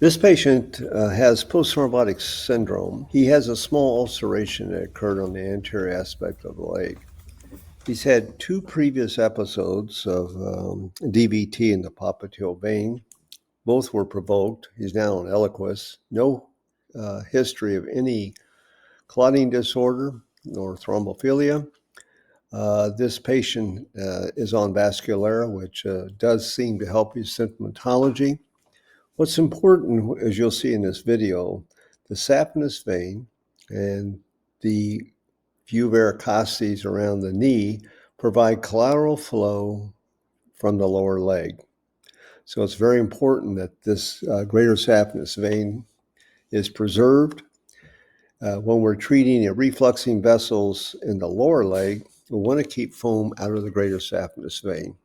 This patient has post-thrombotic syndrome. He has a small ulceration that occurred on the anterior aspect of the leg. He's had two previous episodes of DVT in the popliteal vein. Both were provoked. He's now on Eliquis. No history of any clotting disorder nor thrombophilia. This patient is on Vasculera, which does seem to help his symptomatology. What's important, as you'll see in this video, the saphenous vein and the few varicosities around the knee provide collateral flow from the lower leg. So it's very important that this greater saphenous vein is preserved. When we're treating refluxing vessels in the lower leg, we want to keep foam out of the greater saphenous vein.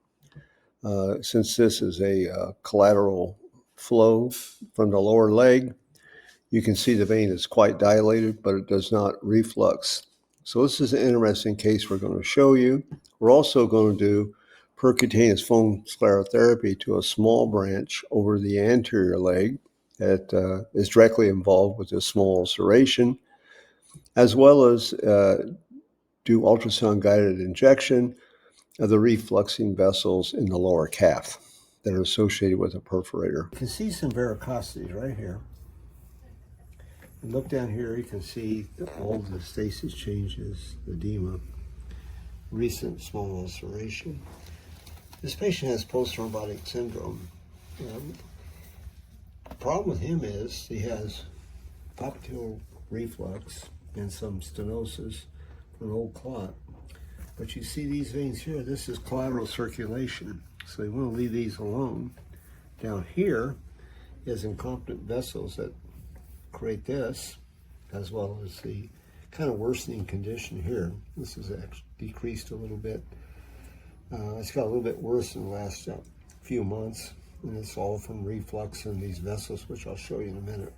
Since this is a collateral flow from the lower leg, you can see the vein is quite dilated, but it does not reflux. So this is an interesting case we're going to show you. We're also going to do percutaneous foam sclerotherapy to a small branch over the anterior leg that is directly involved with this small ulceration, as well as do ultrasound-guided injection of the refluxing vessels in the lower calf that are associated with a perforator. You can see some varicosities right here. And look down here, you can see all the stasis changes, edema, recent small ulceration. This patient has post-thrombotic syndrome. The problem with him is he has popliteal reflux and some stenosis from an old clot. But you see these veins here, this is collateral circulation. So you want to leave these alone. Down here is incompetent vessels that create this, as well as the kind of worsening condition here. This is actually decreased a little bit. It's got a little bit worse in the last few months, and it's all from reflux in these vessels, which I'll show you in a minute.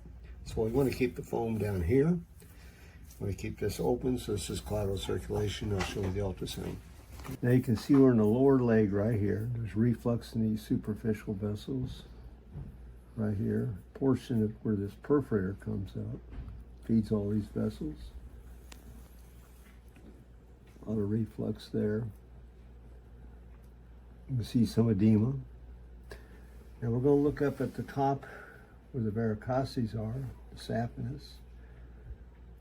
So we want to keep the foam down here. We want to keep this open, so this is collateral circulation. I'll show you the ultrasound. Now you can see we're in the lower leg right here. There's reflux in these superficial vessels right here. Portion of where this perforator comes out feeds all these vessels. A lot of reflux there. You can see some edema. Now we're going to look up at the top where the varicosities are, the saphenous.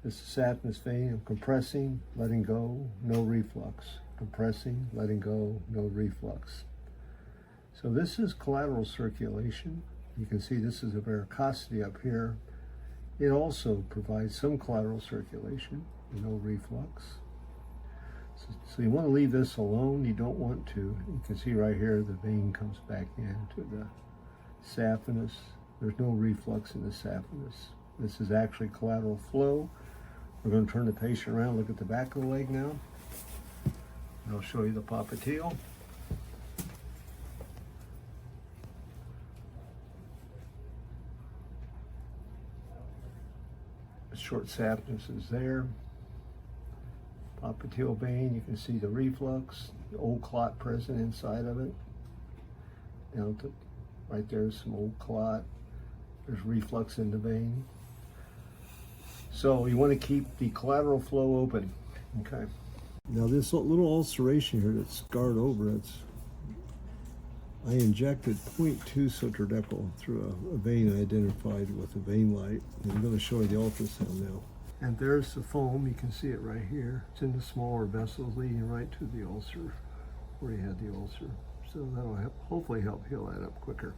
This is saphenous vein. I'm compressing, letting go, no reflux. Compressing, letting go, no reflux. So this is collateral circulation. You can see this is a varicosity up here. It also provides some collateral circulation, no reflux. So you want to leave this alone. You don't want to. You can see right here the vein comes back into the saphenous. There's no reflux in the saphenous. This is actually collateral flow. We're going to turn the patient around, look at the back of the leg now. And I'll show you the popliteal. The short saphenous is there. Popliteal vein, you can see the reflux, the old clot present inside of it. Down to right there's some old clot. There's reflux in the vein. So you want to keep the collateral flow open. Okay. Now this little ulceration here that's scarred over, I injected 0.2 citrodeckel through a vein I identified with a vein light. And I'm going to show you the ultrasound now. And there's the foam. You can see it right here. It's in the smaller vessels leading right to the ulcer, where he had the ulcer. So that'll hopefully help heal that up quicker.